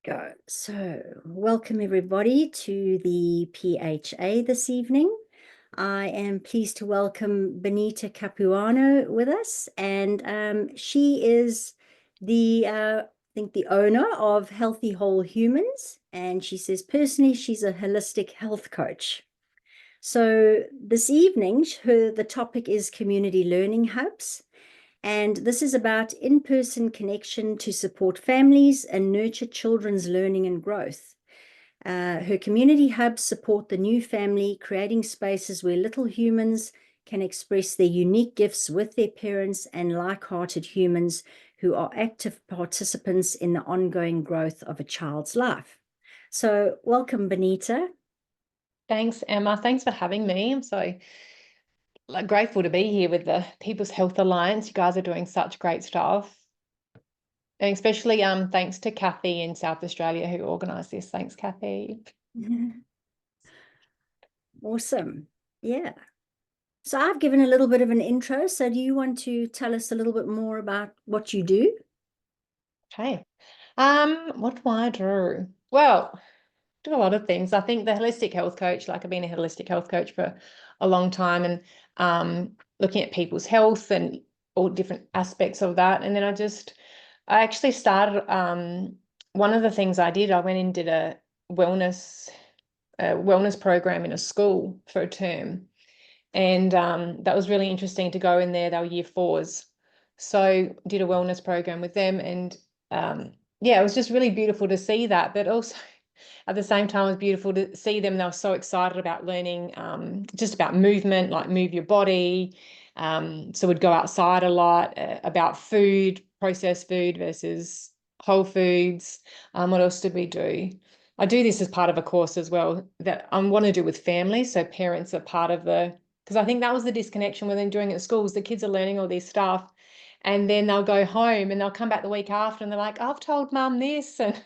Go. So, welcome everybody to the PHA this evening. I am pleased to welcome Bonita Capuano with us, and she is I think the owner of Healthy Whole Humans, and she says personally she's a holistic health coach. So this evening, the topic is community learning hubs. And this is about in-person connection to support families and nurture children's learning and growth. Her community hubs support the new family, creating spaces where little humans can express their unique gifts with their parents and like-hearted humans who are active participants in the ongoing growth of a child's life. So welcome, Bonita. Thanks, Emma. Thanks for having me. I'm so grateful to be here with the People's Health Alliance. You guys are doing such great stuff. And especially thanks to Kathy in South Australia who organised this. Thanks, Kathy. Awesome. Yeah. So I've given a little bit of an intro. So do you want to tell us a little bit more about what you do? Okay. What do I do? Well, do a lot of things. I think the holistic health coach, like I've been a holistic health coach for a long time, and looking at people's health and all different aspects of that. And then I actually started, one of the things I did, I went and did a wellness program in a school for a term. And that was really interesting to go in there. They were year fours. So did a wellness program with them. And yeah, it was just really beautiful to see that. But also at the same time, it was beautiful to see them. They were so excited about learning just about movement, like move your body. So we'd go outside a lot, about food, processed food versus whole foods. What else did we do? I do this as part of a course as well that I want to do with families. So parents are part of because I think that was the disconnection when they're doing it at schools. The kids are learning all this stuff and then they'll go home and they'll come back the week after and they're like, I've told mum this. And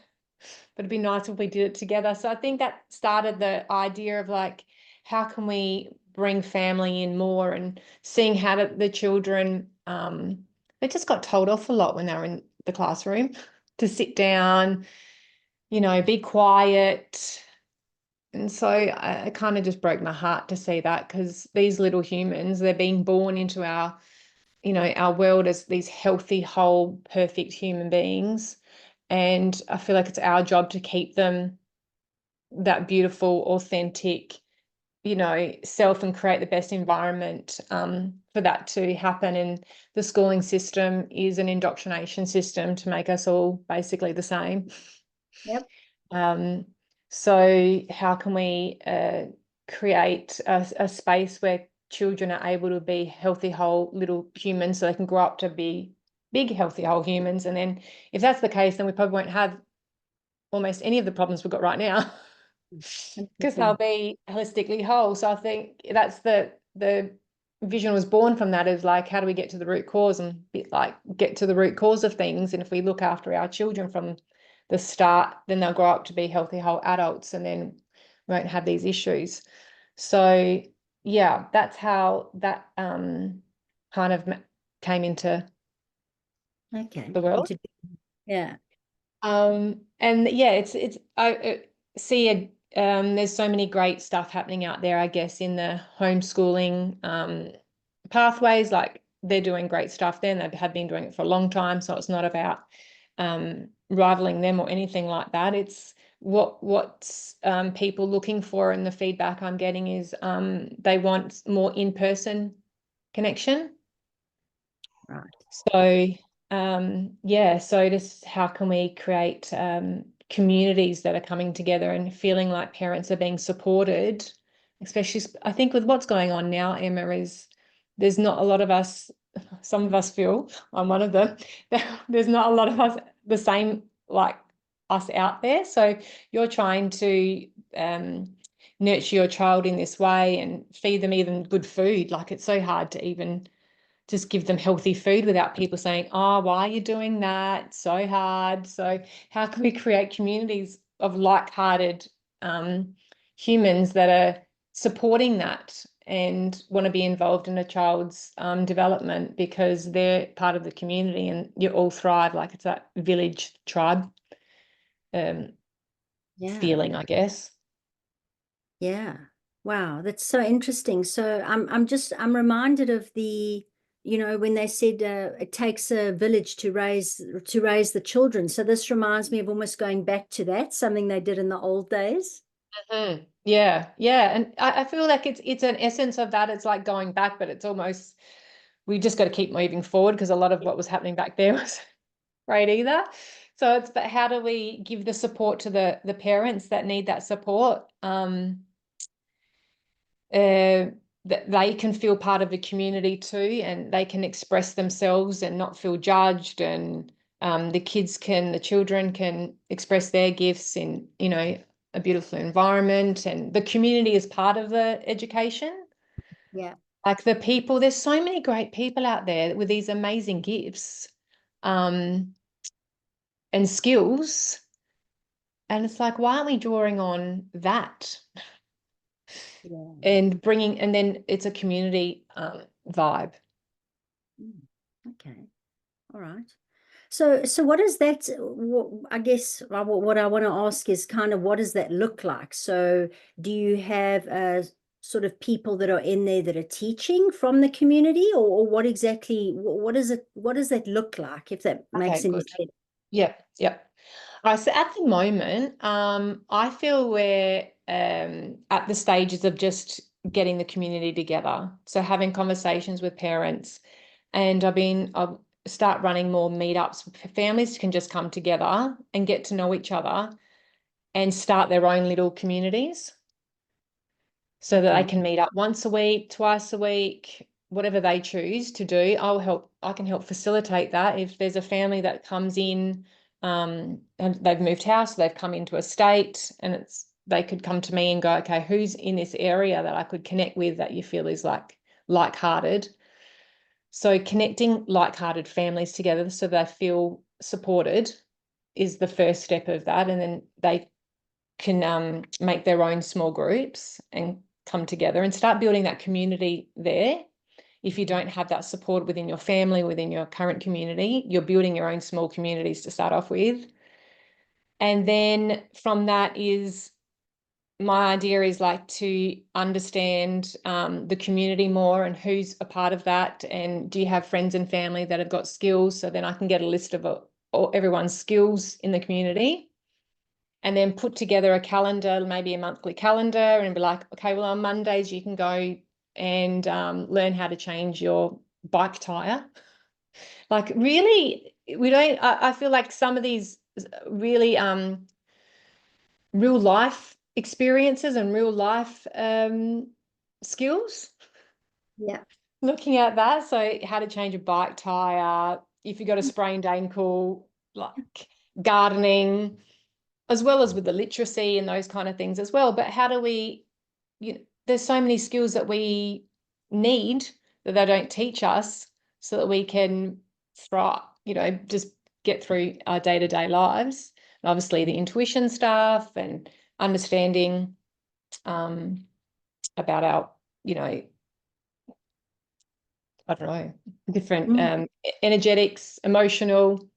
but it'd be nice if we did it together. So I think that started the idea of like, how can we bring family in more, and seeing how the children, they just got told off a lot when they were in the classroom to sit down, be quiet. And so I kind of just broke my heart to see that, because these little humans, they're being born into our world as these healthy, whole, perfect human beings. And I feel like it's our job to keep them that beautiful, authentic, self, and create the best environment for that to happen. And the schooling system is an indoctrination system to make us all basically the same. Yep. So how can we create a space where children are able to be healthy, whole little humans, so they can grow up to be big, healthy, whole humans? And then if that's the case, then we probably won't have almost any of the problems we've got right now because they'll be holistically whole. So I think that's the vision was born from that, is like, how do we get to the root cause and get to the root cause of things? And if we look after our children from the start, then they'll grow up to be healthy, whole adults, and then we won't have these issues. So yeah, that's how that kind of came into the world. Yeah. And yeah, it's I see there's so many great stuff happening out there, I guess, in the homeschooling pathways. Like, they're doing great stuff there, and they have been doing it for a long time. So it's not about rivaling them or anything like that. It's what's people looking for, and the feedback I'm getting is they want more in-person connection. Right. So yeah, so just how can we create communities that are coming together and feeling like parents are being supported, especially I think with what's going on now, Emma, is there's not a lot of us, some of us feel, I'm one of them, there's not a lot of us the same like us out there. So you're trying to nurture your child in this way and feed them even good food. Like, it's so hard to even just give them healthy food without people saying, oh, why are you doing that? It's so hard. So how can we create communities of like-hearted humans that are supporting that and want to be involved in a child's development, because they're part of the community and you all thrive, like it's that village tribe. Yeah. feeling, I guess. Yeah. Wow, that's so interesting. So I'm reminded of the, when they said it takes a village to raise the children. So this reminds me of almost going back to that, something they did in the old days. Mhm. Yeah, yeah. And I feel like it's an essence of that. It's like going back, but it's almost we just got to keep moving forward because a lot of what was happening back there was great either. So it's but how do we give the support to the parents that need that support? That they can feel part of the community too, and they can express themselves and not feel judged. And the children can express their gifts in, a beautiful environment, and the community is part of the education. Yeah. Like the people, there's so many great people out there with these amazing gifts, um, and skills. And it's like, why aren't we drawing on that Yeah. and bringing, and then it's a community vibe. Mm. Okay. All right. So what is that? I guess what I want to ask is kind of what does that look like? So do you have sort of people that are in there that are teaching from the community, or what exactly? What is it? What does that look like? If that makes Okay, any good. sense? Yep, yep. All right, so at the moment, I feel we're at the stages of just getting the community together. So having conversations with parents, and I'll start running more meetups. Families can just come together and get to know each other and start their own little communities so that they Okay. can meet up once a week, twice a week, whatever they choose to do. I can help facilitate that. If there's a family that comes in, and they've moved house, they've come into a state, and they could come to me and go, okay, who's in this area that I could connect with that you feel is like-hearted? So connecting like-hearted families together so they feel supported is the first step of that. And then they can make their own small groups and come together and start building that community there. If you don't have that support within your family, within your current community, you're building your own small communities to start off with. And then from that is my idea is like to understand the community more and who's a part of that. And do you have friends and family that have got skills? So then I can get a list of everyone's skills in the community and then put together a calendar, maybe a monthly calendar, and be like, okay, well, on Mondays you can go and learn how to change your bike tire. Like really, we don't, I feel like some of these really real life experiences and real life skills, Yeah. looking at that. So how to change a bike tire, if you got a sprained ankle, like gardening, as well as with the literacy and those kind of things as well. But how do we, there's so many skills that we need that they don't teach us so that we can thrive, just get through our day-to-day lives. And obviously the intuition stuff and understanding about our, I don't know, different Mm. energetics, emotional.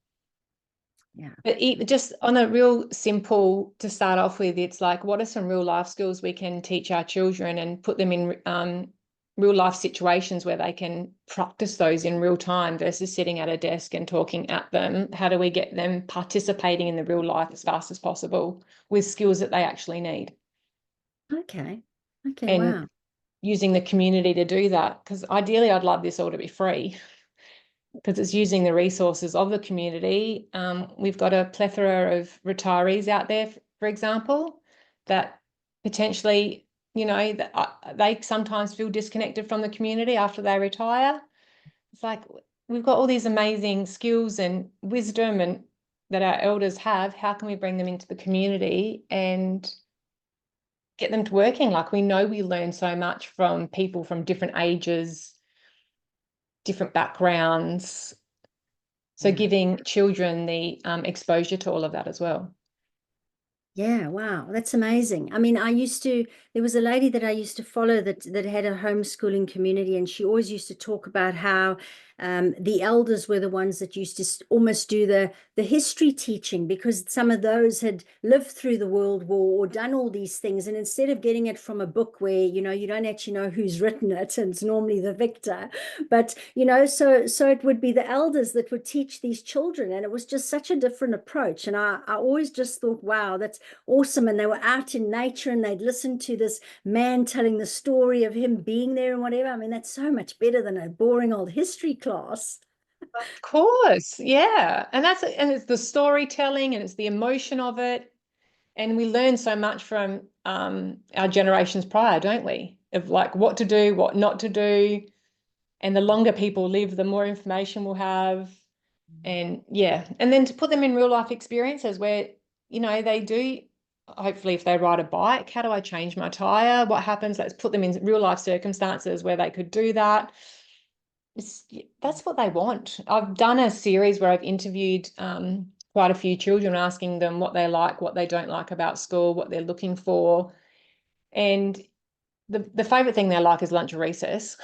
Yeah. But just on a real simple to start off with, it's like, what are some real life skills we can teach our children and put them in real life situations where they can practice those in real time versus sitting at a desk and talking at them? How do we get them participating in the real life as fast as possible with skills that they actually need? Okay. Okay. And Wow. using the community to do that, because ideally I'd love this all to be free because it's using the resources of the community. We've got a plethora of retirees out there, for example, that potentially, they sometimes feel disconnected from the community after they retire. It's like we've got all these amazing skills and wisdom and that our elders have. How can we bring them into the community and get them to working? Like we know we learn so much from people from different ages, different backgrounds. So Yeah. giving children the exposure to all of that as well. Yeah, wow, that's amazing. I mean, there was a lady that I used to follow that had a homeschooling community, and she always used to talk about how The elders were the ones that used to almost do the history teaching, because some of those had lived through the World War or done all these things. And instead of getting it from a book where, you don't actually know who's written it, and it's normally the victor, but, so it would be the elders that would teach these children. And it was just such a different approach. And I always just thought, wow, that's awesome. And they were out in nature and they'd listen to this man telling the story of him being there and whatever. I mean, that's so much better than a boring old history class. Of course, yeah. And it's the storytelling and it's the emotion of it. And we learn so much from our generations prior, don't we? Of like what to do, what not to do. And the longer people live, the more information we'll have. And yeah, and then to put them in real life experiences where, they do, hopefully if they ride a bike, how do I change my tire? What happens? Let's put them in real life circumstances where they could do that. That's what they want. I've done a series where I've interviewed quite a few children, asking them what they like, what they don't like about school, what they're looking for. And the favorite thing they like is lunch or recess.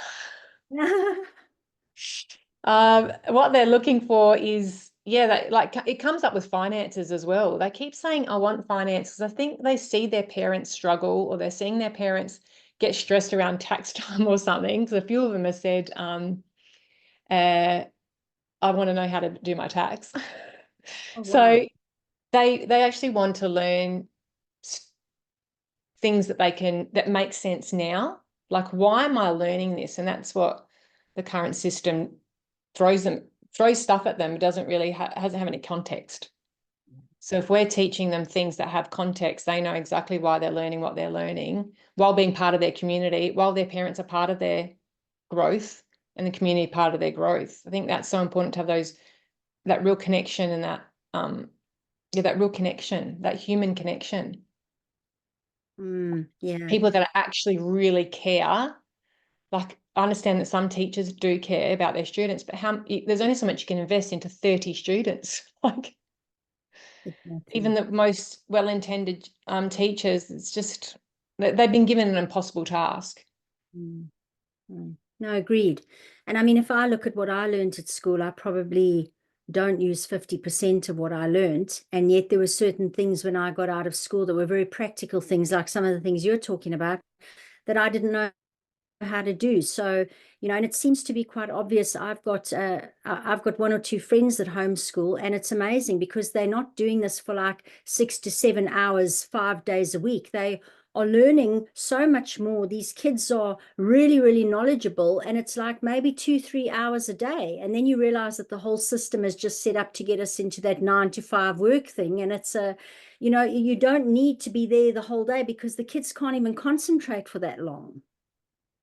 What they're looking for is, like it comes up with finances as well. They keep saying, I want finance, because I think they see their parents struggle, or they're seeing their parents get stressed around tax time or something. Because a few of them have said, I want to know how to do my tax. Oh, wow. So they actually want to learn things that make sense now. Like, why am I learning this? And that's what the current system throws stuff at them. It doesn't really hasn't have any context. So if we're teaching them things that have context, they know exactly why they're learning what they're learning, while being part of their community, while their parents are part of their growth and the community part of their growth. I think that's so important to have that real connection, and that real connection, that human connection. Yeah. People that actually really care. Like, I understand that some teachers do care about their students, but there's only so much you can invest into 30 students. Like, even Exactly. the most well-intended teachers, it's just they've been given an impossible task. Mm. No, agreed. And I mean, if I look at what I learned at school, I probably don't use 50% of what I learned. And yet there were certain things when I got out of school that were very practical things, like some of the things you're talking about, that I didn't know how to do. So, and it seems to be quite obvious. I've got one or two friends that homeschool, and it's amazing because they're not doing this for like 6 to 7 hours, 5 days a week. They are learning so much more. These kids are really, really knowledgeable, and it's like maybe 2, 3 hours a day. And then you realize that the whole system is just set up to get us into that 9 to 5 work thing. And you don't need to be there the whole day because the kids can't even concentrate for that long.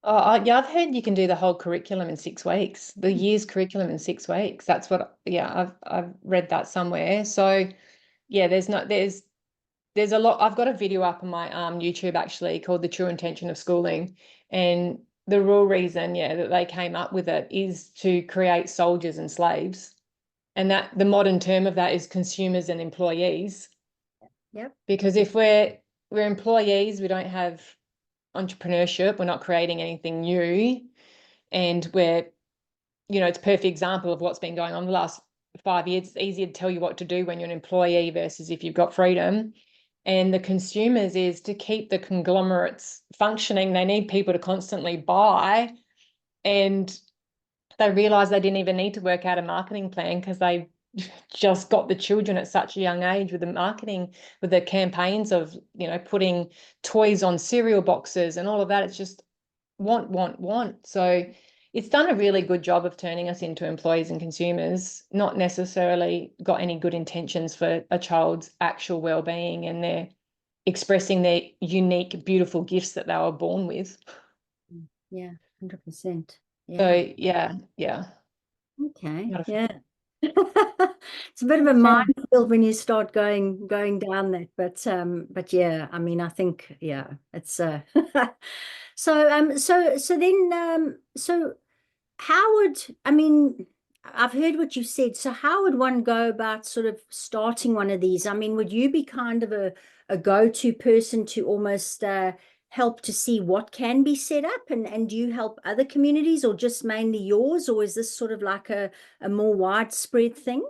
Oh, yeah, I've heard you can do the whole curriculum in 6 weeks, the year's curriculum in 6 weeks. That's what, yeah, I've read that somewhere. So yeah, there's a lot. I've got a video up on my YouTube actually called The True Intention of Schooling. And the real reason, yeah, that they came up with it is to create soldiers and slaves. And that the modern term of that is consumers and employees. Yep. Because if we're employees, we don't have entrepreneurship, we're not creating anything new. And it's a perfect example of what's been going on the last 5 years. It's easier to tell you what to do when you're an employee versus if you've got freedom. And the consumers is to keep the conglomerates functioning. They need people to constantly buy. And they realize they didn't even need to work out a marketing plan because they just got the children at such a young age with the marketing, with the campaigns of, putting toys on cereal boxes and all of that. It's just want, want, want. So it's done a really good job of turning us into employees and consumers, not necessarily got any good intentions for a child's actual well-being, and they're expressing their unique, beautiful gifts that they were born with. Yeah, 100%. So Yeah. yeah. Okay. Not a Yeah. It's a bit of a fan. minefield when you start going down that, but yeah, I mean, I think, yeah, it's so how would, I mean, I've heard what you said. So how would one go about sort of starting one of these? I mean, would you be kind of a go-to person to almost help to see what can be set up? And do you help other communities or just mainly yours? Or is this sort of like a more widespread thing?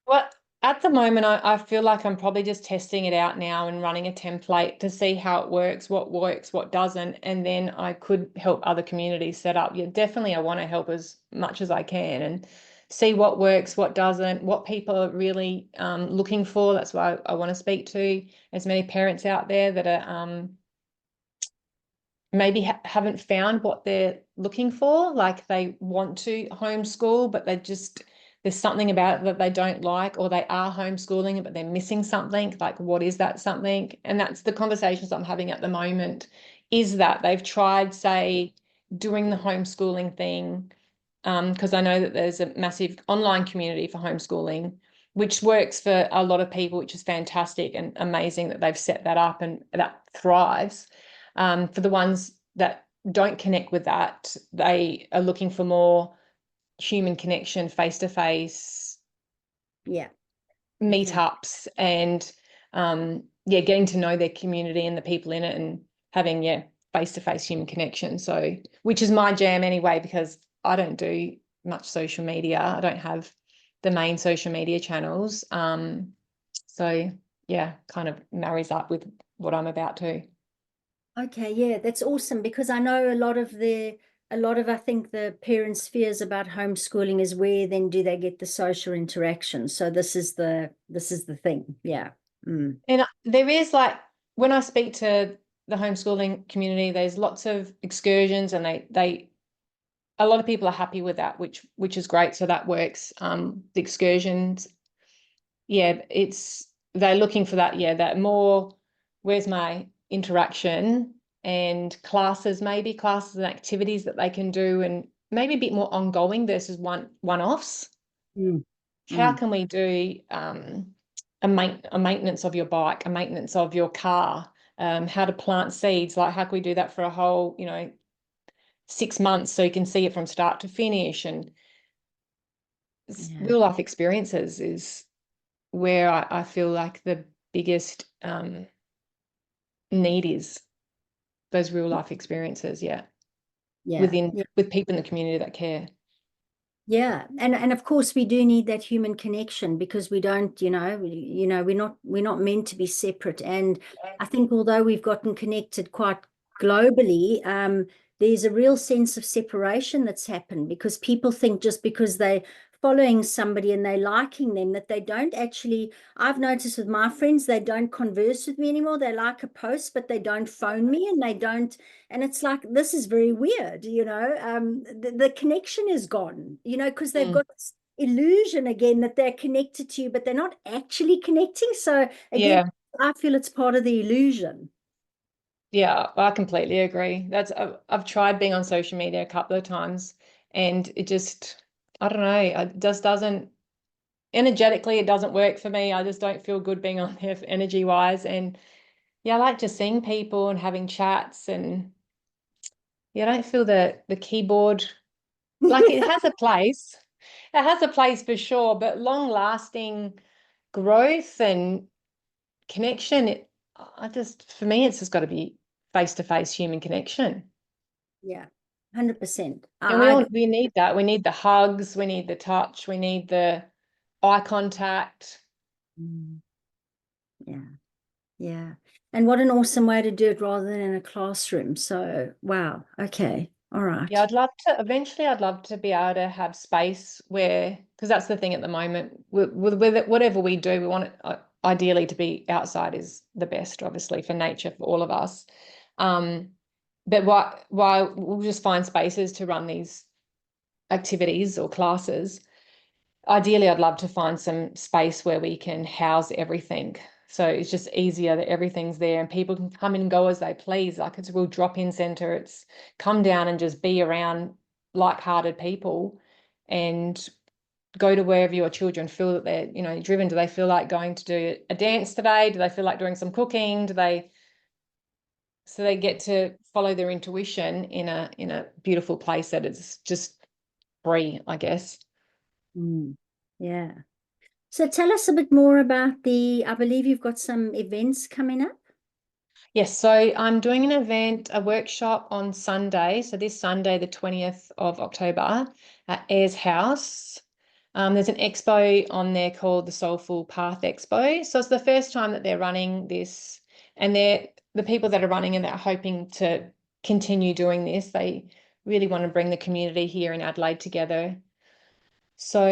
Well, at the moment, I feel like I'm probably just testing it out now and running a template to see how it works, what doesn't, and then I could help other communities set up. Yeah, definitely, I want to help as much as I can and see what works, what doesn't, what people are really looking for. That's why I want to speak to as many parents out there that are maybe haven't found what they're looking for. Like they want to homeschool, but there's something about it that they don't like, or they are homeschooling, but they're missing something. Like, what is that something? And that's the conversations I'm having at the moment, is that they've tried, say, doing the homeschooling thing, because I know that there's a massive online community for homeschooling, which works for a lot of people, which is fantastic and amazing that they've set that up and that thrives. For the ones that don't connect with that, they are looking for more human connection, face to face Yeah. Okay. meetups, and yeah, getting to know their community and the people in it, and having face to face human connection. So, which is my jam anyway, because I don't do much social media. I don't have the main social media channels. So yeah, kind of marries up with what I'm about to. Okay, yeah, that's awesome because I know a lot of I think the parents' fears about homeschooling is where then do they get the social interaction. So this is the thing. Yeah. Mm. And there is, like, when I speak to the homeschooling community, there's lots of excursions, and they a lot of people are happy with that, which is great. So that works. The excursions, yeah, it's they're looking for that, that more, where's my interaction, and classes and activities that they can do, and maybe a bit more ongoing versus one-offs. Mm. How Mm. can we do a maintenance of your bike, a maintenance of your car, how to plant seeds? Like, how can we do that for a whole, 6 months, so you can see it from start to finish? And Yeah. real life experiences is where I feel like the biggest need is, those real life experiences, Yeah. within with people in the community that care. Yeah, and of course we do need that human connection because we don't, we're not meant to be separate. And I think although we've gotten connected quite globally, there's a real sense of separation that's happened because people think just because they following somebody and they liking them that they don't actually. I've noticed with my friends, they don't converse with me anymore. They like a post, but they don't phone me and they don't, and it's like, this is very weird, the connection is gone, because they've Mm. got this illusion again that they're connected to you, but they're not actually connecting. So again, Yeah, I feel it's part of the illusion. yeah, I completely agree. I've tried being on social media a couple of times, and it just, I don't know, it just doesn't, energetically, it doesn't work for me. I just don't feel good being on there energy wise. And yeah, I like just seeing people and having chats, and yeah, I don't feel the keyboard, like, it has a place. It has a place for sure, but long lasting growth and connection, for me, it's just got to be face to face human connection. Yeah, 100%. And we need that. We need the hugs, we need the touch, we need the eye contact. Mm, yeah, yeah. And what an awesome way to do it rather than in a classroom. So, wow. Okay. All Yeah, right. I'd love to be able to have space where, because that's the thing at the moment, with whatever we do, we want it ideally to be outside is the best, obviously, for nature, for all of us. Um, but why we'll just find spaces to run these activities or classes. Ideally, I'd love to find some space where we can house everything. So it's just easier that everything's there and people can come and go as they please. Like, it's a real drop-in center. It's come down and just be around like-hearted people, and go to wherever your children feel that they're, driven. Do they feel like going to do a dance today? Do they feel like doing some cooking? So they get to follow their intuition in a beautiful place that is just free, I guess. Mm, yeah. So tell us a bit more about I believe you've got some events coming up. Yes, so I'm doing an event, a workshop on Sunday. So this Sunday, the 20th of October, at Ayers House. There's an expo on there called the Soulful Path Expo. So it's the first time that they're running this, and they're the people that are running and that are hoping to continue doing this. They really want to bring the community here in Adelaide together. So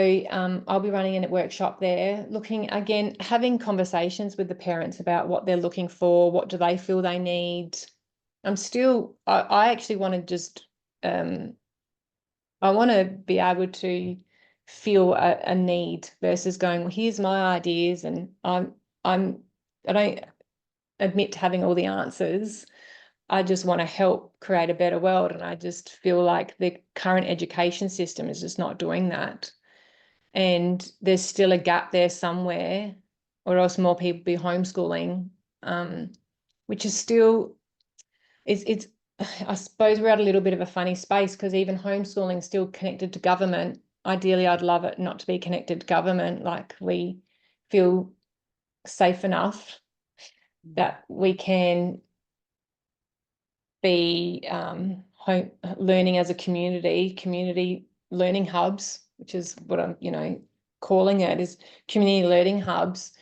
I'll be running a workshop there, looking again, having conversations with the parents about what they're looking for, what do they feel they need. I actually want to just, um, I want to be able to feel a need versus going, well, here's my ideas, and I don't admit to having all the answers. I just want to help create a better world, and I just feel like the current education system is just not doing that. And there's still a gap there somewhere, or else more people be homeschooling, um, which is still it's I suppose we're at a little bit of a funny space because even homeschooling is still connected to government. Ideally, I'd love it not to be connected to government. Like we feel safe enough that we can be home learning as a community learning hubs, which is what I'm, calling it, is community learning hubs.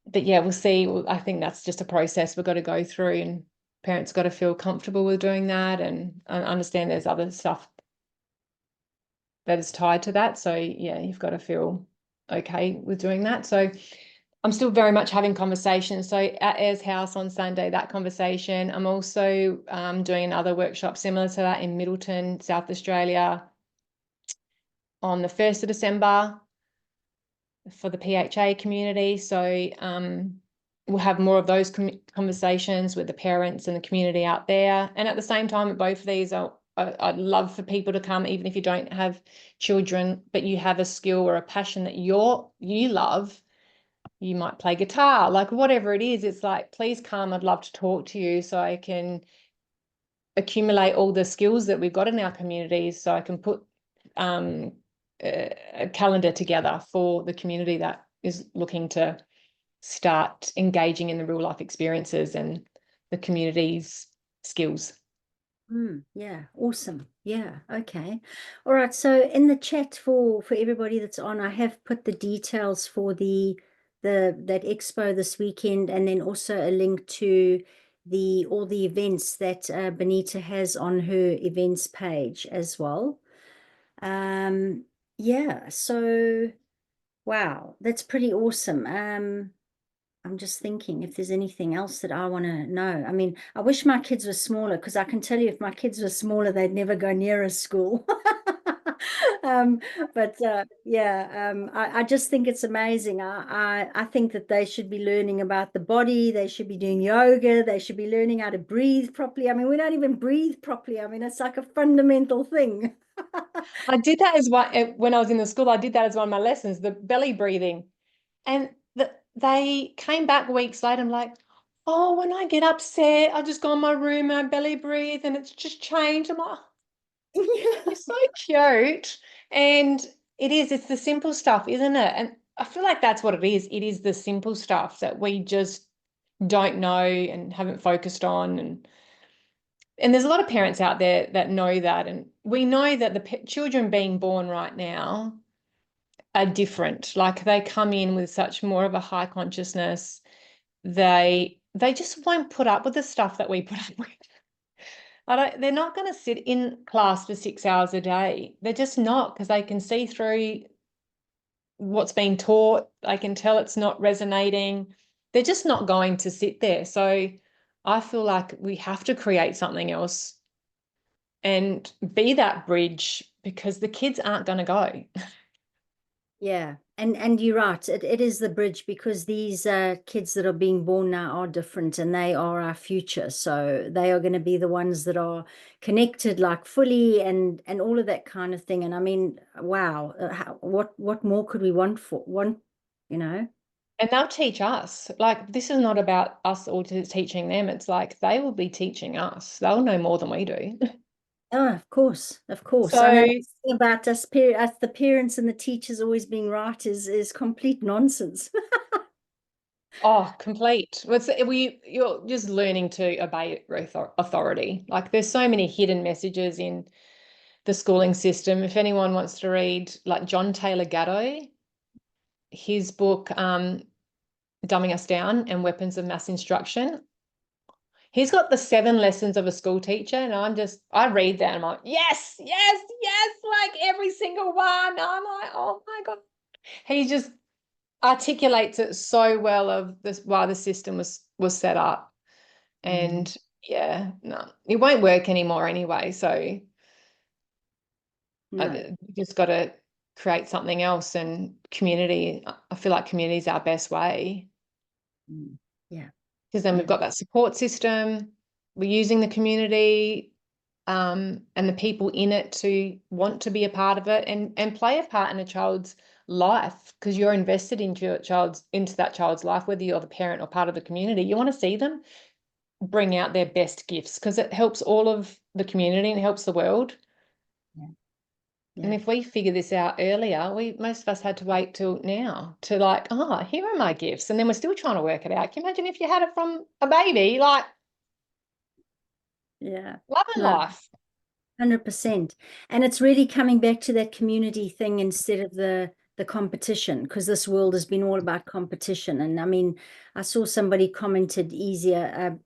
But yeah, we'll see. I think that's just a process we've got to go through, and parents got to feel comfortable with doing that, and understand there's other stuff that is tied to that. So yeah, you've got to feel okay with doing that. So I'm still very much having conversations. So at Ayers House on Sunday, that conversation. I'm also doing another workshop similar to that in Middleton, South Australia, on the 1st of December for the PHA community. So we'll have more of those conversations with the parents and the community out there. And at the same time, at both of these, I'd love for people to come, even if you don't have children, but you have a skill or a passion that you love. You might play guitar, like whatever it is. It's like, please come. I'd love to talk to you so I can accumulate all the skills that we've got in our communities, so I can put a calendar together for the community that is looking to start engaging in the real life experiences and the community's skills. Yeah, awesome. Yeah, okay. All right. So in the chat for everybody that's on, I have put the details for the that expo this weekend, and then also a link to the all the events that Bonita has on her events page as well. Um, yeah, so wow, that's pretty awesome. I'm just thinking if there's anything else that I want to know. I mean, I wish my kids were smaller because I can tell you if my kids were smaller, they'd never go near a school. Um, but yeah, I just think it's amazing. I think that they should be learning about the body. They should be doing yoga. They should be learning how to breathe properly. I mean, we don't even breathe properly. I mean, it's like a fundamental thing. I did that as one when I was in the school. I did that as one of my lessons, the belly breathing. And they came back weeks later. I'm like, oh, when I get upset, I just go in my room and I belly breathe and it's just changed. I'm like, you're so cute. And it's the simple stuff, isn't it? And I feel like that's what it is. It is the simple stuff that we just don't know and haven't focused on. And there's a lot of parents out there that know that. And we know that the children being born right now are different. Like they come in with such more of a high consciousness. They just won't put up with the stuff that we put up with. They're not going to sit in class for 6 hours a day. They're just not, because they can see through what's being taught. They can tell it's not resonating. They're just not going to sit there. So I feel like we have to create something else and be that bridge, because the kids aren't going to go. Yeah, and you're right. It is the bridge because these kids that are being born now are different and they are our future. So they are going to be the ones that are connected like fully and all of that kind of thing. And I mean, wow, what more could we want, you know? And they'll teach us. Like, this is not about us all teaching them. It's like they will be teaching us. They'll know more than we do. Oh, of course, of course. I know So, this thing about us the parents and the teachers always being right is complete nonsense. Oh, complete. You're just learning to obey authority. Like there's so many hidden messages in the schooling system. If anyone wants to read like John Taylor Gatto, his book, Dumbing Us Down and Weapons of Mass Instruction, he's got the 7 lessons of a school teacher. And I read that and I'm like, yes, yes, yes, like every single one. I'm like, oh my God. He just articulates it so well of this why the system was set up. Mm, And yeah, no, it won't work anymore anyway. So no. I just got to create something else. And community, I feel like community is our best way Mm, yeah. because then we've Yeah. got that support system. We're using the community and the people in it to want to be a part of it and play a part in a child's life because you're invested into that child's life, whether you're the parent or part of the community. You want to see them bring out their best gifts because it helps all of the community and it helps the world. Yeah. And Yeah. if we figure this out earlier, most of us had to wait till now to like, oh, here are my gifts. And then we're still trying to work it out. Can you imagine if you had it from a baby, like Yeah. love and No, life? 100%. And it's really coming back to that community thing instead of the competition, because this world has been all about competition. And I mean, I saw somebody commented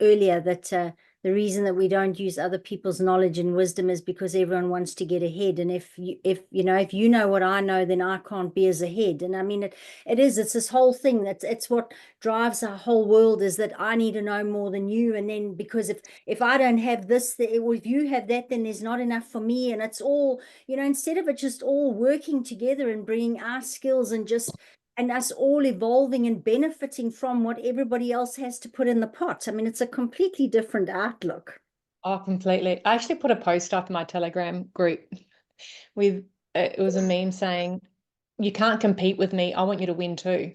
earlier that the reason that we don't use other people's knowledge and wisdom is because everyone wants to get ahead. And if you know what I know, then I can't be as ahead. And I mean, it's this whole thing it's what drives our whole world is that I need to know more than you. And then because if I don't have this, if you have that, then there's not enough for me. And it's all, instead of it just all working together and bringing our skills and us all evolving and benefiting from what everybody else has to put in the pot. I mean, it's a completely different outlook. Oh, completely. I actually put a post up in my Telegram group with it was a meme saying, you can't compete with me. I want you to win too.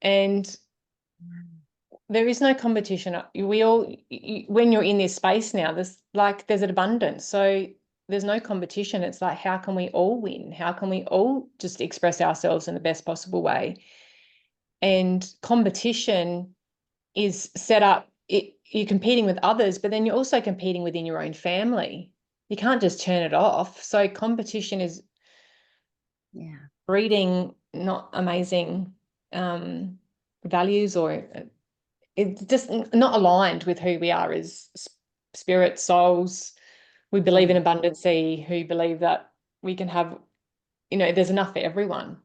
And there is no competition. We all, when you're in this space now, there's an abundance. So there's no competition. It's like, how can we all win? How can we all just express ourselves in the best possible way? And competition is set up, you're competing with others, but then you're also competing within your own family. You can't just turn it off. So competition is Yeah. breeding not amazing values or it's just not aligned with who we are as spirit souls. We believe Yeah. in abundancy, who believe that we can have, there's enough for everyone.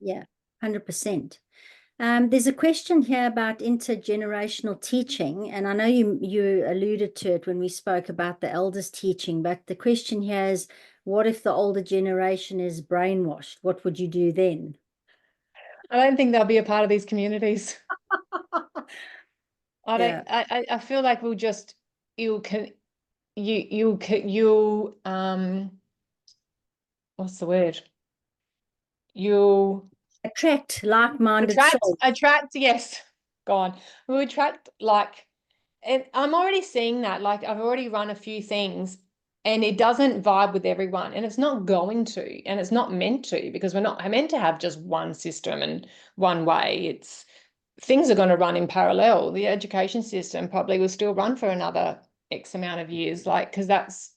Yeah. 100%. There's a question here about intergenerational teaching, and I know you alluded to it when we spoke about the elders teaching, but the question here is, what if the older generation is brainwashed? What would you do then? I don't think they'll be a part of these communities. I don't. Yeah, I feel like we'll just you'll can you'll what's the word? You'll attract like-minded souls. attract. Yes, gone. We'll attract like and I'm already seeing that. Like I've already run a few things and it doesn't vibe with everyone. And it's not going to, and it's not meant to, because we're not meant to have just one system and one way. It's things are going to run in parallel. The education system probably will still run for another X amount of years, like, because that's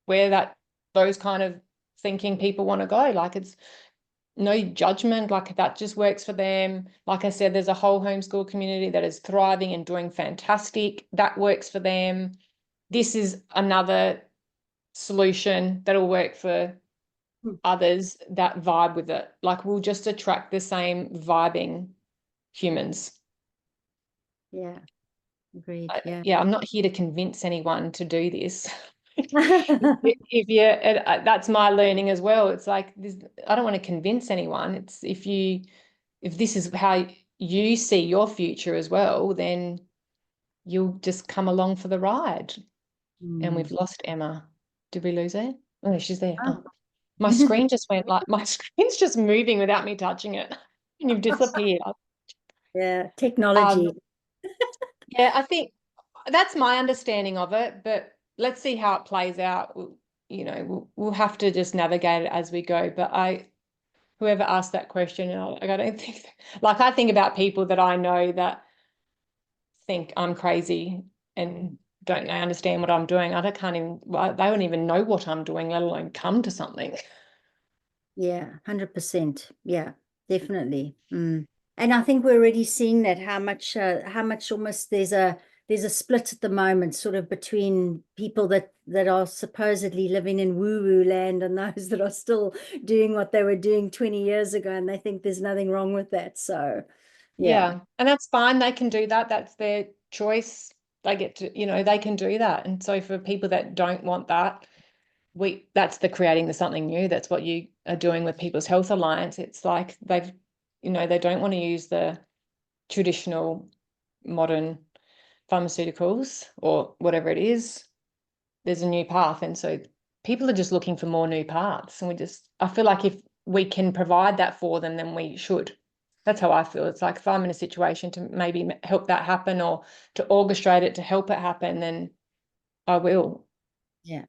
where those kind of thinking people want to go. Like it's no judgment, like that just works for them. Like I said, there's a whole homeschool community that is thriving and doing fantastic. That works for them. This is another solution that'll work for Hmm. others that vibe with it. Like we'll just attract the same vibing humans. Yeah, agreed. Yeah. Yeah, I'm not here to convince anyone to do this. If you, that's my learning as well. It's like this, I don't want to convince anyone. It's if this is how you see your future as well, then you'll just come along for the ride. And we've Mm. lost Emma. Did we lose her? Oh, she's there. Oh. Oh, my screen just went like my screen's just moving without me touching it. And you've disappeared. Yeah, Um, technology. yeah, I think that's my understanding of it, but let's see how it plays out. We'll have to just navigate it as we go. But whoever asked that question, I don't think, like, I think about people that I know that think I'm crazy and don't understand what I'm doing. Can't even, they wouldn't even know what I'm doing, let alone come to something. Yeah, 100%. Yeah, definitely. And I think we're already seeing that how much almost there's a split at the moment, sort of between people that are supposedly living in woo-woo land and those that are still doing what they were doing 20 years ago, and they think there's nothing wrong with that. So, yeah. Yeah, and that's fine. They can do that. That's their choice. They get to, they can do that. And so for people that don't want that, that's the creating the something new. That's what you are doing with People's Health Alliance. It's like they don't want to use the traditional modern pharmaceuticals or whatever it is. There's a new path. And so people are just looking for more new paths. And I feel like if we can provide that for them, then we should. That's how I feel. It's like if I'm in a situation to maybe help that happen or to orchestrate it to help it happen, then I will. Yeah.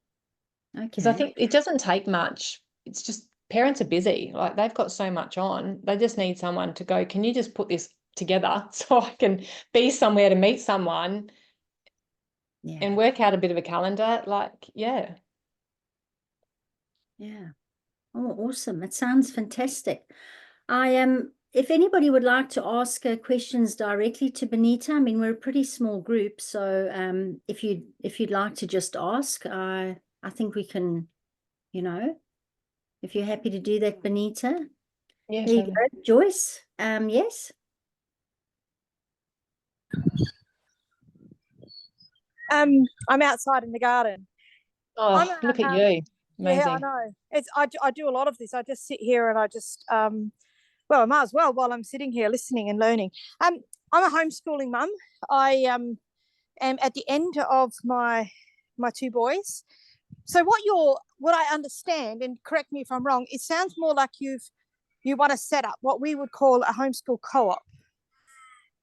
Because I Okay. think it doesn't take much. It's just parents are busy. Like they've got so much on. They just need someone to go, can you just put this together so I can be somewhere to meet someone Yeah. and work out a bit of a calendar? Like, yeah. Yeah. Oh, awesome. It sounds fantastic. I am, if anybody would like to ask questions directly to Bonita, I mean, we're a pretty small group, so if you'd like to just ask, I think we can, you know, if you're happy to do that, Bonita. Yeah, There you totally. go. Joyce. Yes. I'm outside in the garden. I'm Oh, a, look at you. yeah, I Amazing. know. I do a lot of this. I just sit here and I just well, I might as well while I'm sitting here listening and learning. I'm a homeschooling mum. I am at the end of my two boys. So what I understand, and correct me if I'm wrong, it sounds more like you want to set up what we would call a homeschool co-op.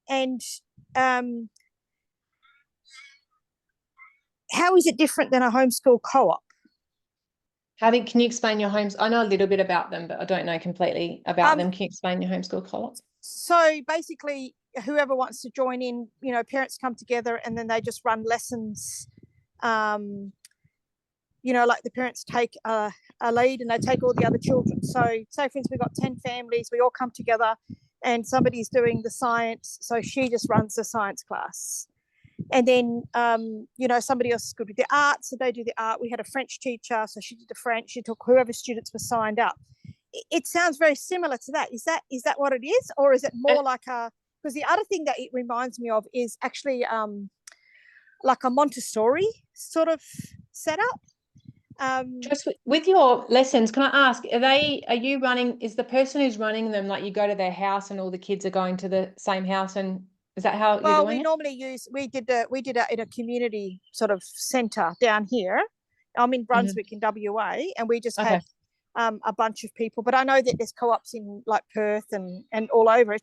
And um, how is it different than a homeschool co-op? Can you explain your homes? I know a little bit about them, but I don't know completely about them. Can you explain your homeschool co-op? So basically, whoever wants to join in, parents come together and then they just run lessons. Like the parents take a lead and they take all the other children. So, say for instance, we've got 10 families, we all come together and somebody's doing the science. So she just runs the science class. And then, somebody else is good with the art. So they do the art. We had a French teacher. So she did the French. She took whoever students were signed up. It sounds very similar to that. Is that what it is? Or is it more like because the other thing that it reminds me of is actually like a Montessori sort of setup. Just with your lessons, can I ask, are you running, is the person who's running them, like you go to their house and all the kids are going to the same house, and is that how you're Well, doing we it? normally we did it in a community sort of centre down here. I'm in Brunswick in WA, and we just Okay. had a bunch of people. But I know that there's co-ops in like Perth and all over.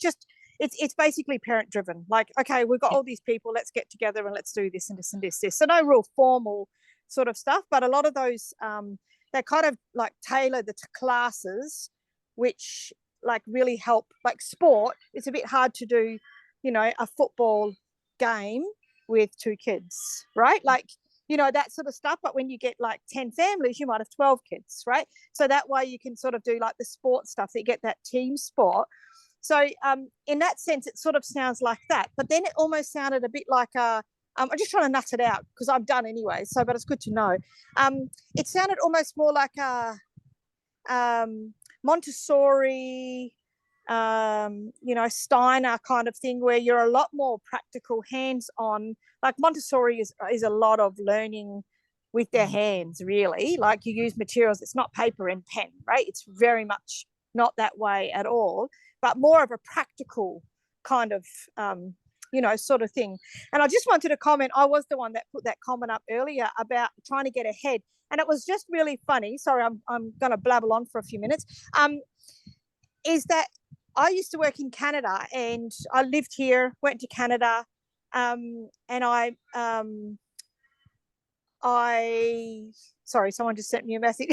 It's basically parent driven. Like, okay, we've got all these people, let's get together and let's do this and this and this. So no real formal sort of stuff, but a lot of those they kind of like tailor the classes, which like really help. Like sport, it's a bit hard to do, a football game with two kids, right? Like, that sort of stuff. But when you get like 10 families, you might have 12 kids, right? So that way you can sort of do like the sport stuff, that you get that team sport. So in that sense, it sort of sounds like that. But then it almost sounded a bit like I'm just trying to nut it out because I'm done anyway. So, but it's good to know. It sounded almost more like a Montessori, Steiner kind of thing, where you're a lot more practical, hands-on. Like Montessori is a lot of learning with their hands, really. Like you use materials, it's not paper and pen, right? It's very much not that way at all, but more of a practical kind of sort of thing. And I just wanted to comment, I was the one that put that comment up earlier about trying to get ahead. And it was just really funny. Sorry, I'm going to blabble on for a few minutes. Is that I used to work in Canada and I lived here, went to Canada, and I sorry, someone just sent me a message.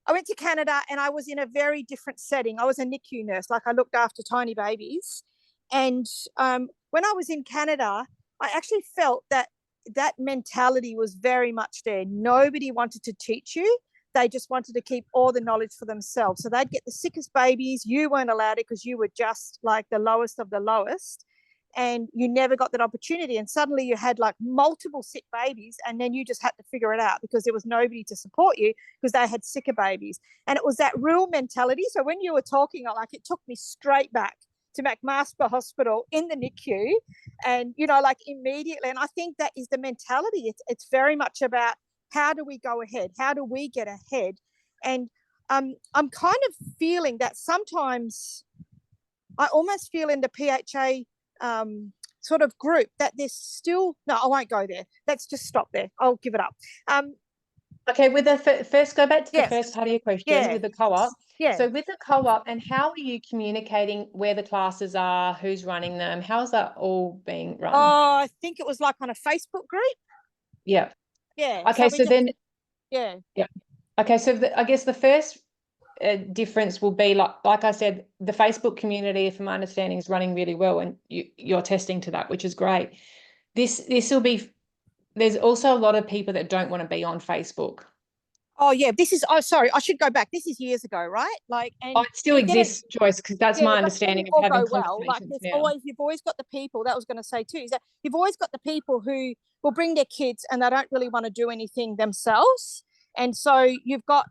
I went to Canada and I was in a very different setting. I was a NICU nurse, like I looked after tiny babies. And when I was in Canada, I actually felt that that mentality was very much there. Nobody wanted to teach you. They just wanted to keep all the knowledge for themselves. So they'd get the sickest babies. You weren't allowed it because you were just like the lowest of the lowest. And you never got that opportunity. And suddenly you had like multiple sick babies, and then you just had to figure it out because there was nobody to support you because they had sicker babies. And it was that real mentality. So when you were talking, like it took me straight back to McMaster Hospital in the NICU, and like immediately. And I think that is the mentality. It's very much about how do we go ahead? How do we get ahead? And I'm kind of feeling that sometimes I almost feel in the PHA sort of group that there's still, no, I won't go there. Let's just stop there. I'll give it up. Okay, with the first, go back to the Yes. first part of your question with the co-op. Yeah. So with the co-op, and how are you communicating where the classes are, who's running them? How's that all being run? Oh, I think it was like on a Facebook group. Yeah. Yeah. Okay, so then, yeah. Yeah. Okay, so I guess the first difference will be like I said, the Facebook community, from my understanding, is running really well, and you're testing to that, which is great. This will be. There's also a lot of people that don't want to be on Facebook. Oh yeah, sorry, I should go back. This is years ago, right? Like, and it still exists, Joyce, because that's my understanding of having conversations now. You've always got the people, that was going to say too, is that you've always got the people who will bring their kids and they don't really want to do anything themselves. And so you've got,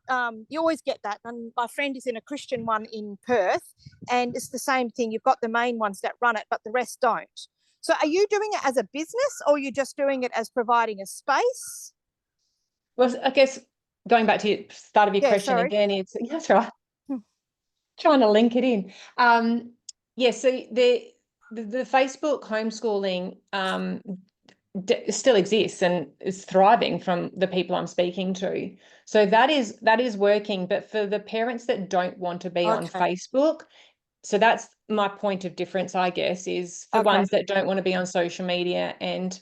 you always get that. And my friend is in a Christian one in Perth, and it's the same thing. You've got the main ones that run it, but the rest don't. So are you doing it as a business, or are you just doing it as providing a space? Well, I guess going back to the start of your question again, that's right. Trying to link it in. So the Facebook homeschooling still exists and is thriving from the people I'm speaking to. So that is working. But for the parents that don't want to be on Facebook, so that's my point of difference, I guess, is for ones that don't want to be on social media and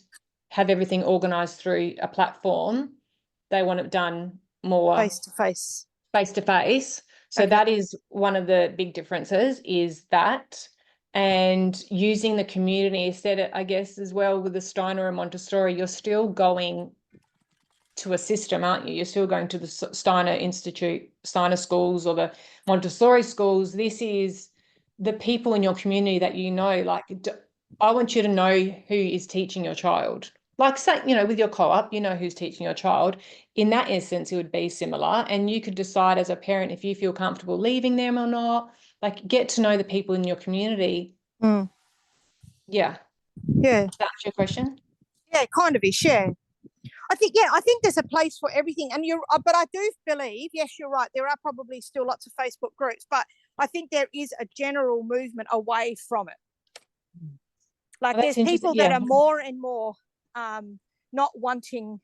have everything organized through a platform, they want it done more face-to-face. So that is one of the big differences, is that, and using the community. Instead, I guess, as well with the Steiner and Montessori, you're still going to a system, aren't you? You're still going to the Steiner Institute, Steiner schools, or the Montessori schools. This is the people in your community that like, I want you to know who is teaching your child. Like, say, with your co-op, who's teaching your child. In that instance, it would be similar. And you could decide as a parent if you feel comfortable leaving them or not. Like, get to know the people in your community. Yeah. Yeah. Does that answer your question? Yeah, kind of ish, yeah. I think there's a place for everything. And but I do believe, yes, you're right, there are probably still lots of Facebook groups, but I think there is a general movement away from it. Like, there's people that are more and more not wanting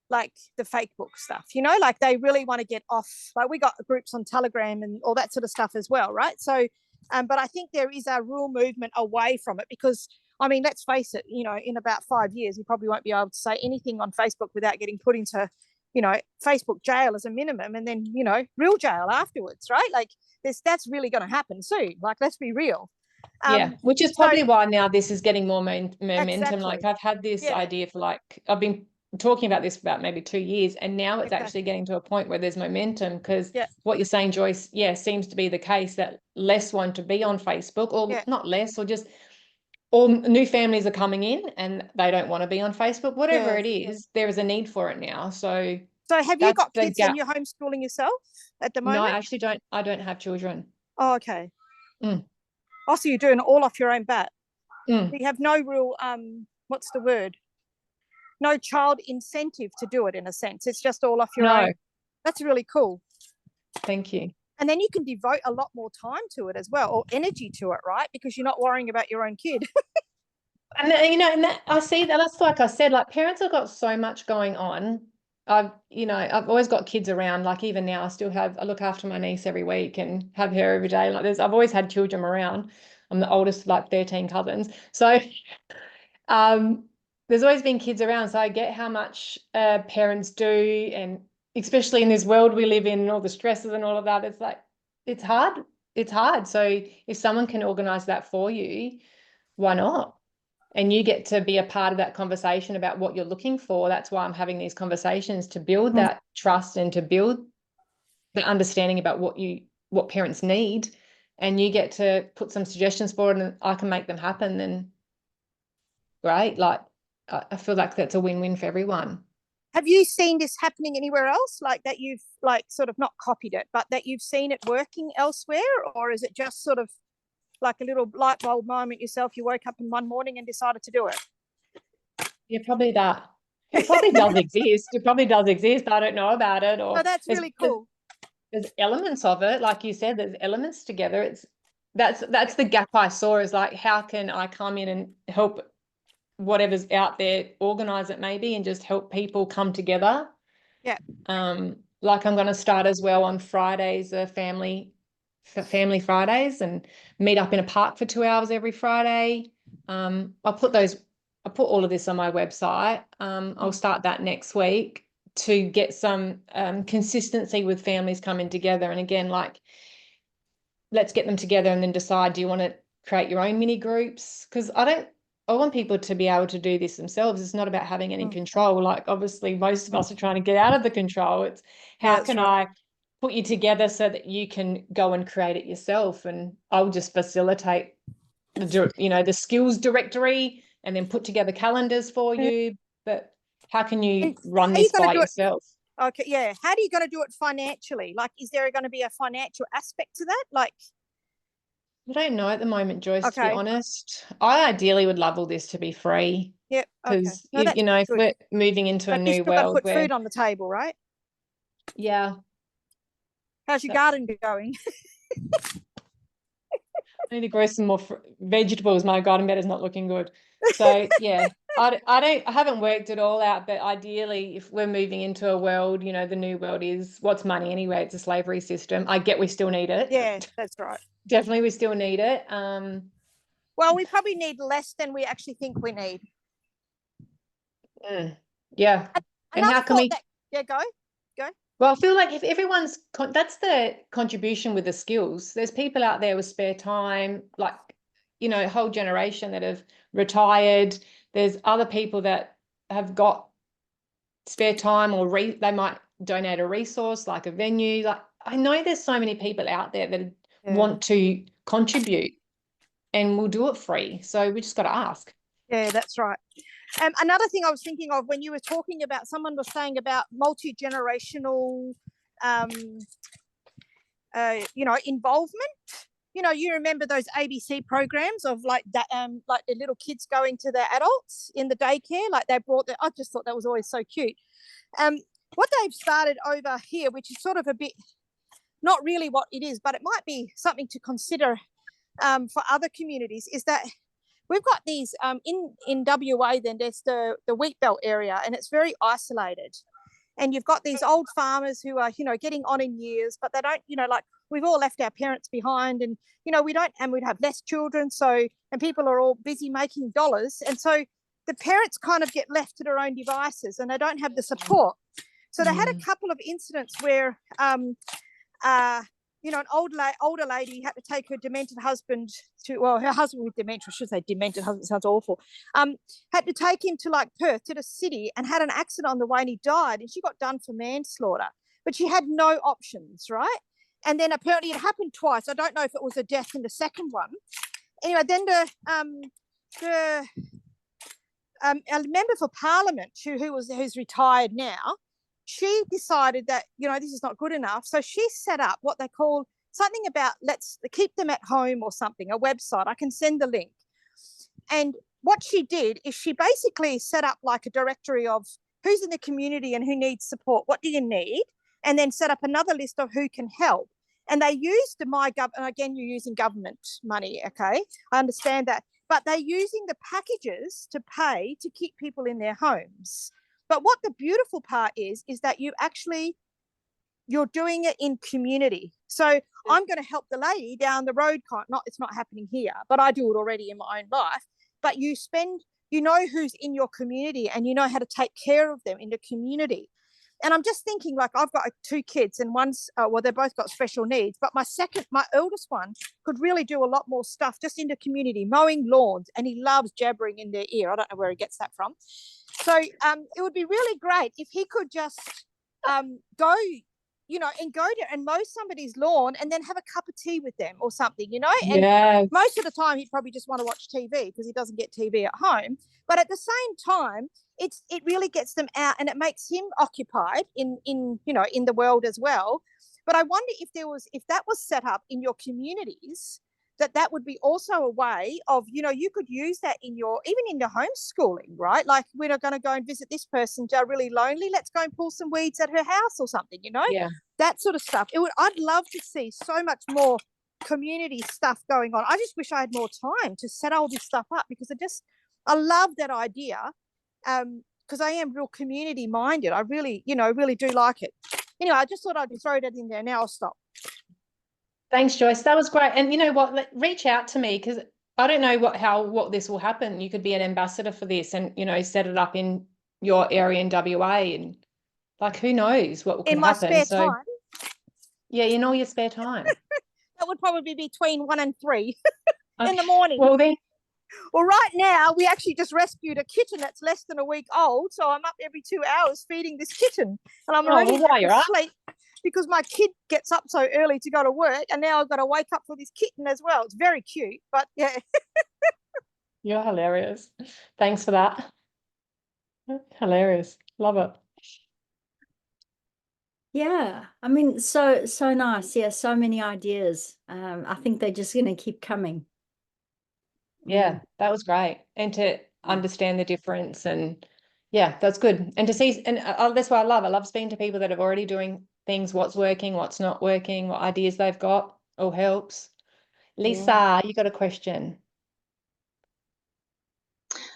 like the fake book stuff, like they really want to get off. Like, we got groups on Telegram and all that sort of stuff as well, right? So but I think there is a real movement away from it, because I mean, let's face it, in about 5 years you probably won't be able to say anything on Facebook without getting put into Facebook jail as a minimum, and then real jail afterwards, right? Like, that's really going to happen soon. Like, let's be real. Which is probably why now this is getting more momentum. Exactly. Like, I've had this idea for I've been talking about this for about maybe 2 years, and now it's actually getting to a point where there's momentum, because what you're saying, Joyce, seems to be the case, that less want to be on Facebook, or not less, or just, or new families are coming in and they don't want to be on Facebook. Whatever it is, there is a need for it now. So have you got kids and you're homeschooling yourself at the moment? No, I actually don't. I don't have children. Oh, okay. Oh, so you're doing it all off your own bat. You have no real, what's the word? No child incentive to do it, in a sense. It's just all off your own. That's really cool. Thank you. And then you can devote a lot more time to it as well, or energy to it, right? Because you're not worrying about your own kid. And and that, I see that, that's like I said, like, parents have got so much going on. I've always got kids around. Like, even now, I look after my niece every week and have her every day. Like, I've always had children around. I'm the oldest of like 13 cousins. So there's always been kids around. So I get how much parents do, and especially in this world we live in and all the stresses and all of that, it's like, it's hard. It's hard. So if someone can organize that for you, why not? And you get to be a part of that conversation about what you're looking for. That's why I'm having these conversations, to build that trust and to build the understanding about what parents need. And you get to put some suggestions forward and I can make them happen. Then great. Like, I feel like that's a win-win for everyone. Have you seen this happening anywhere else, like that you've like sort of not copied it, but that you've seen it working elsewhere? Or is it just sort of like a little light bulb moment yourself? You woke up in one morning and decided to do it? Yeah, probably that. It probably does exist. It probably does exist. I don't know about it. Or Oh, that's really cool. There's elements of it. Like you said, there's elements together. That's the gap I saw, is like, how can I come in and help whatever's out there, organize it maybe, and just help people come together. Yeah. Like I'm going to start as well on Fridays, family Fridays, and meet up in a park for 2 hours every Friday. I'll put all of this on my website. I'll start that next week to get some consistency with families coming together. And again, like, let's get them together and then decide, do you want to create your own mini groups? Because I want people to be able to do this themselves. It's not about having any control. Like, obviously, most of us are trying to get out of the control. It's how can I put you together so that you can go and create it yourself? And I'll just facilitate the skills directory and then put together calendars for you. But how can you run this by yourself? Okay, yeah. How do you got to do it financially? Like, is there going to be a financial aspect to that? Like, I don't know at the moment, Joyce, to be honest. I ideally would love all this to be free. Yep. Because, if we're moving into a new world. But put food on the table, right? Yeah. How's your garden going? I need to grow some more vegetables. My garden bed is not looking good. So, yeah, I haven't worked it all out, but ideally, if we're moving into a world, the new world is, what's money anyway? It's a slavery system. I get we still need it. Yeah, that's right. Definitely we still need it. Well, we probably need less than we actually think we need. Yeah. And how can we... go. Well, I feel like if everyone's... That's the contribution with the skills. There's people out there with spare time, like, a whole generation that have retired. There's other people that have got spare time, or they might donate a resource like a venue. Like, I know there's so many people out there that want to contribute, and we'll do it free. So we just got to ask. Yeah, that's right. Another thing I was thinking of when you were talking about, someone was saying about multi-generational, involvement. You remember those ABC programs of like that, like the little kids going to the adults in the daycare, like they brought I just thought that was always so cute. What they've started over here, which is sort of a bit, not really what it is, but it might be something to consider for other communities, is that we've got these in WA. Then there's the wheat belt area, and it's very isolated. And you've got these old farmers who are, getting on in years, but they don't, like, we've all left our parents behind, and, we don't, and we'd have less children. So, and people are all busy making dollars. And so the parents kind of get left to their own devices, and they don't have the support. So they had a couple of incidents where, an older lady had to take her demented husband her husband with dementia, I should say demented husband, sounds awful, had to take him to like Perth, to the city, and had an accident on the way, and he died, and she got done for manslaughter, but she had no options, right? And then apparently it happened twice. I don't know if it was a death in the second one. Anyway, then a member for Parliament who's retired now, she decided that, this is not good enough. So she set up what they call something about let's keep them at home or something, a website. I can send the link. And what she did is she basically set up like a directory of who's in the community and who needs support. What do you need? And then set up another list of who can help. And they used and again, you're using government money, okay? I understand that. But they're using the packages to pay to keep people in their homes. But what the beautiful part is that you're doing it in community. So I'm going to help the lady down the road. It's not happening here, but I do it already in my own life. But you know who's in your community, and you know how to take care of them in the community. And I'm just thinking, like, I've got 2 kids, and one's well, they've both got special needs, but my eldest one could really do a lot more stuff just in the community, mowing lawns, and he loves jabbering in their ear. I don't know where he gets that from. So it would be really great if he could just go, and go to and mow somebody's lawn and then have a cup of tea with them or something, and Yes. most of the time he'd probably just want to watch TV because he doesn't get TV at home. But at the same time, it really gets them out, and it makes him occupied in the world as well. But I wonder if that was set up in your communities, that would be also a way of, you could use that even in your homeschooling, right? Like, we're not going to go and visit this person, they're really lonely, let's go and pull some weeds at her house or something, Yeah. that sort of stuff. I'd love to see so much more community stuff going on. I just wish I had more time to set all this stuff up, because I love that idea, because I am real community minded. I really, really do like it. Anyway, I just thought I'd throw that in there. Now I'll stop. Thanks, Joyce. That was great. And you know what? Reach out to me, because I don't know what this will happen. You could be an ambassador for this, and set it up in your area in WA, and like, who knows what could in my happen. spare time. Yeah, in all your spare time. That would probably be between 1 and 3 in the morning. Well, then. Well, right now we actually just rescued a kitten that's less than a week old, so I'm up every 2 hours feeding this kitten, and I'm already asleep because my kid gets up so early to go to work, and now I've got to wake up for this kitten as well. It's very cute, but yeah. You're hilarious. Thanks for that. Hilarious. Love it. Yeah, I mean, so nice. Yeah, so many ideas. I think they're just going to keep coming. Yeah, that was great. And to understand the difference, and yeah, that's good. And to see, and that's what I love speaking to people that are already doing things, what's working, what's not working, what ideas they've got, all helps. Lisa, you got a question?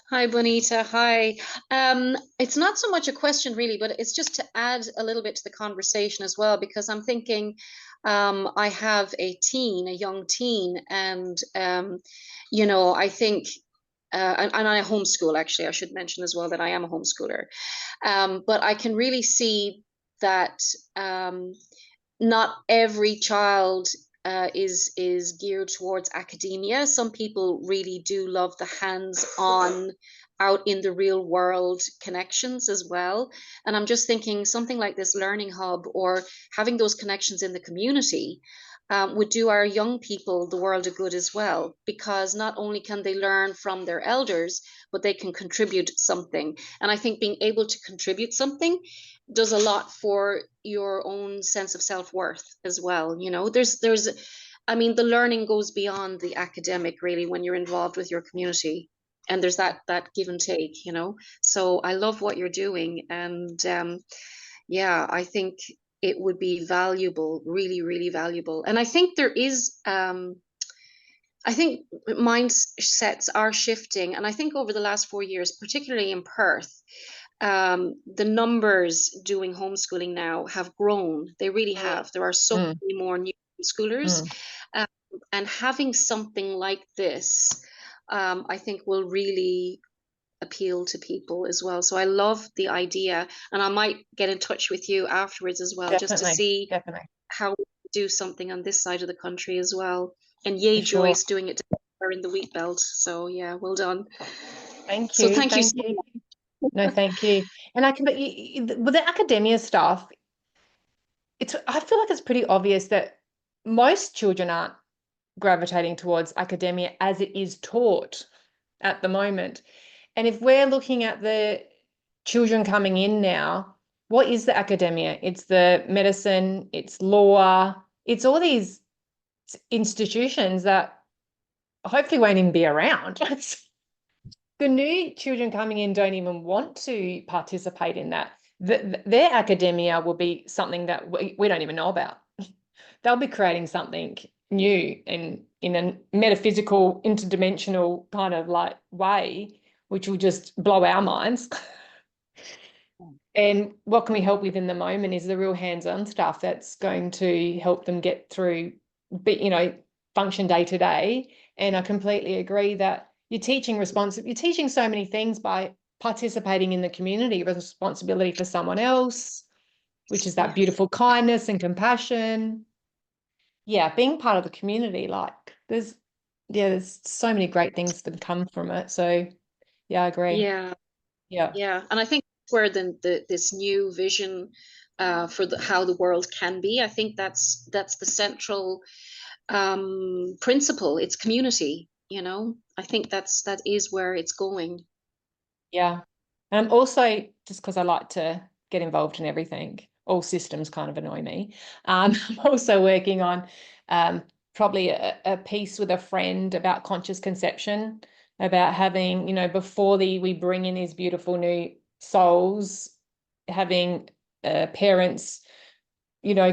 Hi, Bonita. Hi. It's not so much a question really, but it's just to add a little bit to the conversation as well, because I'm thinking I have a young teen, and I think and I homeschool, actually. I should mention as well that I am a homeschooler. But I can really see that not every child is geared towards academia. Some people really do love the hands-on, out in the real world connections as well. And I'm just thinking something like this learning hub, or having those connections in the community, would do our young people the world of good as well, because not only can they learn from their elders, but they can contribute something. And I think being able to contribute something does a lot for your own sense of self-worth as well. I mean, the learning goes beyond the academic really when you're involved with your community, and there's that give and take. So I love what you're doing, and yeah, I think it would be valuable, really, really valuable. And I think there is I think mindsets are shifting, and I think over the last 4 years, particularly in Perth, the numbers doing homeschooling now have grown. They really have. There are so many more new homeschoolers, and having something like this, I think, will really appeal to people as well. So I love the idea, and I might get in touch with you afterwards as well, just to see how we do something on this side of the country as well. And yay, Joyce, doing it in the wheat belt. So yeah, well done. Thank you. So thank you so you. much. No, thank you. And with the academia stuff, I feel like it's pretty obvious that most children aren't gravitating towards academia as it is taught at the moment. And if we're looking at the children coming in now, what is the academia? It's the medicine, it's law, it's all these institutions that hopefully won't even be around. The new children coming in don't even want to participate in that. Their academia will be something that we don't even know about. They'll be creating something new and in a metaphysical, interdimensional kind of like way, which will just blow our minds. And what can we help with in the moment is the real hands-on stuff that's going to help them get through, function day to day. And I completely agree that you're teaching so many things by participating in the community, responsibility for someone else, which is that beautiful kindness and compassion. Yeah, being part of the community, like there's so many great things that come from it. So yeah, I agree. Yeah, Yeah. yeah. And I think where this new vision for how the world can be, I think that's the central principle. It's community, you know. I think that is where it's going. Yeah. And also, just because I like to get involved in everything, all systems kind of annoy me. I'm also working on probably a piece with a friend about conscious conception, about having, before we bring in these beautiful new souls, having parents,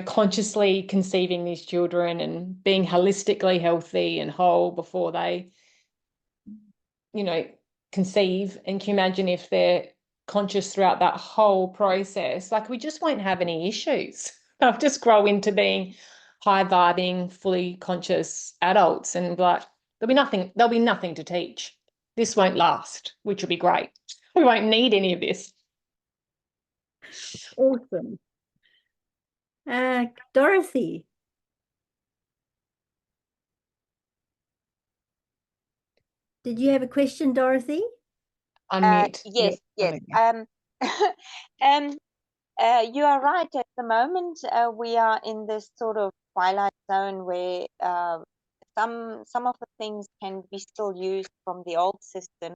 consciously conceiving these children and being holistically healthy and whole before they conceive. And can you imagine if they're conscious throughout that whole process? Like, we just won't have any issues. They'll just grow into being high vibing, fully conscious adults, and like there'll be nothing to teach. This won't last, which will be great. We won't need any of this. Awesome. Dorothy. Did you have a question, Dorothy? Unmute. Yes, Yep. yes. You are right. At the moment, we are in this sort of twilight zone where some of the things can be still used from the old system.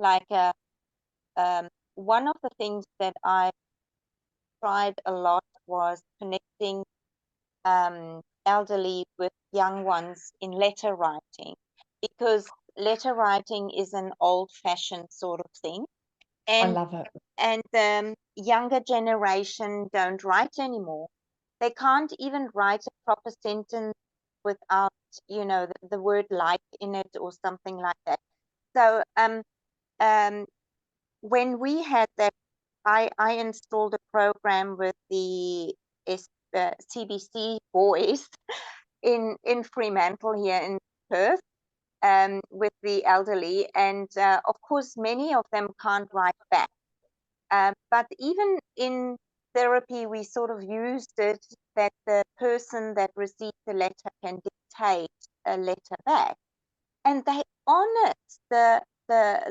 Like one of the things that I tried a lot was connecting elderly with young ones in letter writing, because letter writing is an old-fashioned sort of thing. I And love it. and the younger generation don't write anymore. They can't even write a proper sentence without, the word like in it or something like that. So when we had that, I installed a program with the CBC boys in Fremantle here in Perth, with the elderly, and of course many of them can't write back. But even in therapy, we sort of used it that the person that received the letter can dictate a letter back, and they honored the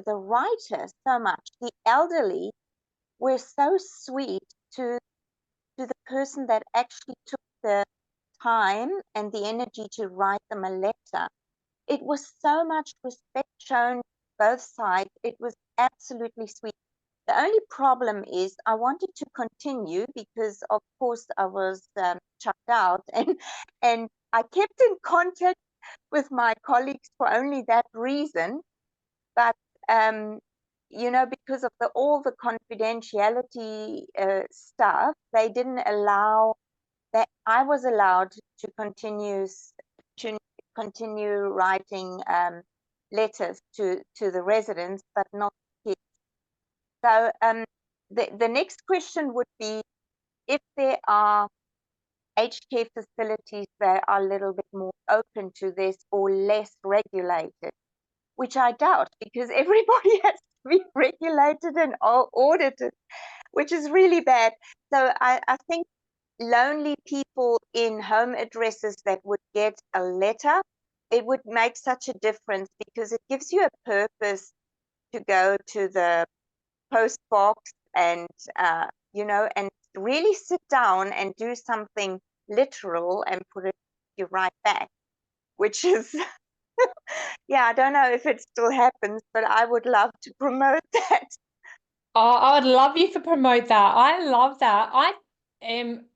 writer so much. The elderly were so sweet to the person that actually took the time and the energy to write them a letter. It was so much respect shown both sides. It was absolutely sweet. The only problem is I wanted to continue because, of course, I was chucked out, and I kept in contact with my colleagues for only that reason. But because of all the confidentiality stuff, they didn't allow that I was allowed to continue writing letters to the residents, but not kids. So the next question would be, if there are aged care facilities that are a little bit more open to this or less regulated, which I doubt, because everybody has to be regulated and audited, which is really bad. So I think lonely people in home addresses that would get a letter, it would make such a difference, because it gives you a purpose to go to the post box and and really sit down and do something literal and put it you right back, which is yeah, I don't know if it still happens, but I would love to promote that. Oh, I would love you to promote that. I love that. I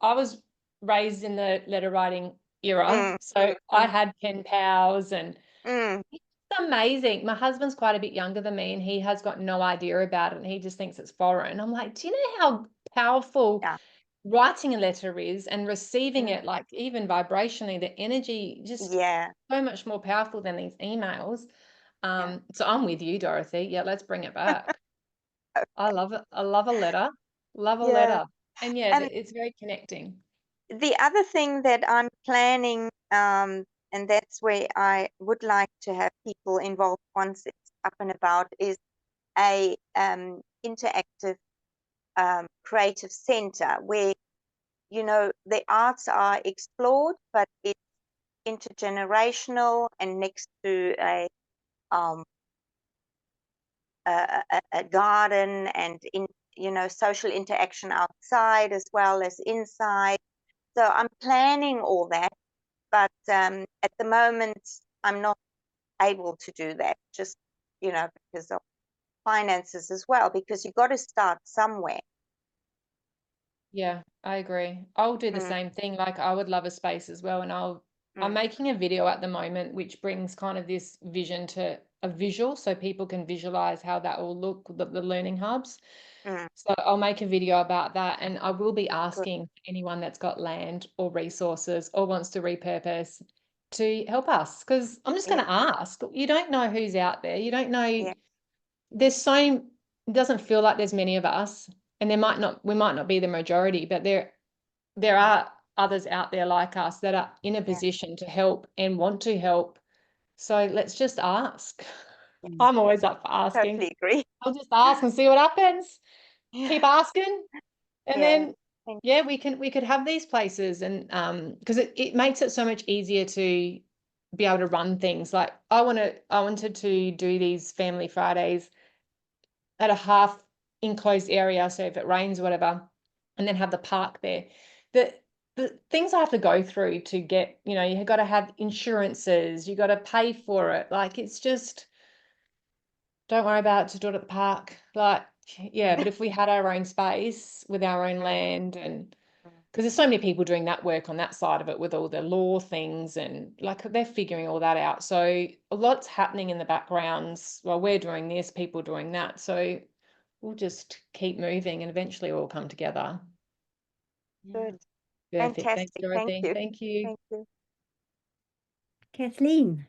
was raised in the letter writing era, so I had pen pals, and it's amazing. My husband's quite a bit younger than me, and he has got no idea about it, and he just thinks it's foreign. I'm like, do you know how powerful writing a letter is, and receiving it, like even vibrationally, the energy just so much more powerful than these emails. So I'm with you, Dorothy. Yeah, let's bring it back. I love it. I love a letter. Love a letter. And yeah, And it's very connecting. the other thing that I'm planning, and that's where I would like to have people involved once it's up and about, is a interactive creative center where you know, the arts are explored, but it's intergenerational and next to um, a garden and in, you know, social interaction outside as well as inside. So I'm planning all that, but at the moment I'm not able to do that, just, you know, because of finances as well, because you've got to start somewhere. Yeah, I agree. I'll do the Mm, same thing. Like I would love a space as well. And I'm mm, making a video at the moment which brings kind of this vision to a visual so people can visualize how that will look, the learning hubs. mm, So I'll make a video about that, and I will be good. asking anyone that's got land or resources or wants to repurpose to help us, because I'm just going Yeah, to ask. You don't know who's out there. You don't know. yeah, There's so, it doesn't feel like there's many of us, and we might not be the majority, but there are others out there like us that are in a yeah, position to help and want to help. So let's just ask. Mm. I'm always up for asking. totally agree. I'll just ask and see what happens. Keep Yeah, asking. And yeah, then, thank yeah, we could have these places, and because it makes it so much easier to be able to run things. Like I wanted to do these family Fridays at a half enclosed area, so if it rains or whatever, and then have the park there. The the things I have to go through to get, you know, you've got to have insurances, you got to pay for it. Like it's just, don't worry about it, just do it at the park. Like, yeah, but if we had our own space with our own mm, land, and mm, because there's so many people doing that work on that side of it with all the law things, and like they're figuring all that out. So a lot's happening in the backgrounds while we're doing this, people doing that. So we'll just keep moving and eventually we'll come together. good. Perfect. Thanks, Fantastic. Thank Dorothy. you. Thank you. Thank you. Kathleen.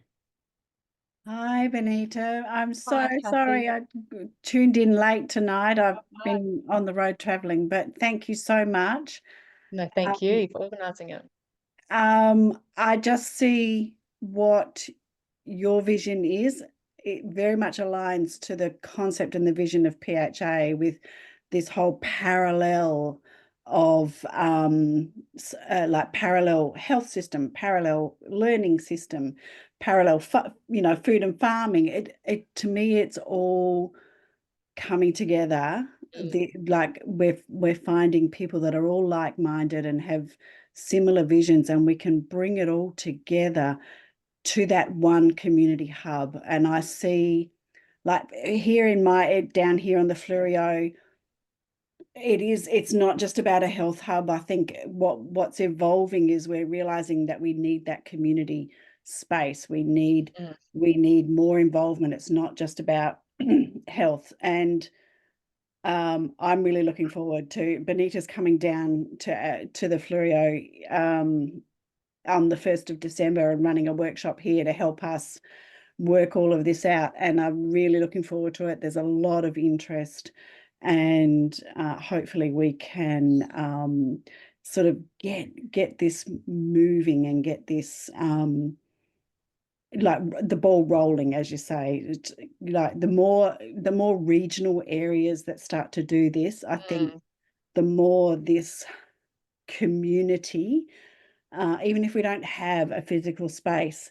Hi, Bonita. I'm so Hi, sorry Kathy. I tuned in late tonight. I've Hi. been on the road traveling, but thank you so much. No, thank you for organising it. I just see what your vision is. It very much aligns to the concept and the vision of PHA with this whole parallel of like parallel health system, parallel learning system, parallel food and farming. It to me it's all coming together. Like we're finding people that are all like-minded and have similar visions, and we can bring it all together to that one community hub. And I see, like here in down here on the Fleurieu, it's not just about a health hub. I think what's evolving is we're realizing that we need that community space. We need more involvement. It's not just about health. And I'm really looking forward to Bonita's coming down to the Fleurieu on the 1st of December and running a workshop here to help us work all of this out. And I'm really looking forward to it. There's a lot of interest, and hopefully we can sort of get this moving and get this like the ball rolling, as you say. It's like the more regional areas that start to do this, I think the more this community, even if we don't have a physical space,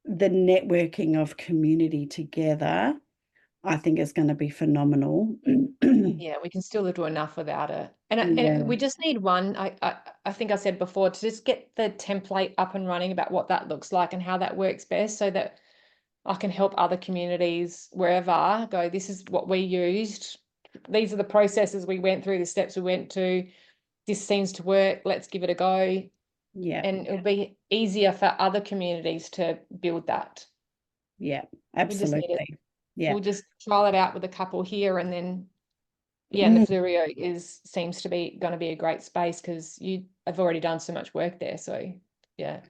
the networking of community together, I think is going to be phenomenal. Yeah, we can still do enough without it. And Yeah, we just need one, I think I said before, to just get the template up and running about what that looks like and how that works best, so that I can help other communities wherever go, this is what we used. These are the processes we went through, the steps we went to. This seems to work. Let's give it a go. yeah, And it'll be easier for other communities to build that. yeah, We just need it. absolutely. Yeah. We'll just trial it out with a couple here, and then and the Fleurieu seems to be going to be a great space because you have already done so much work there. So yeah.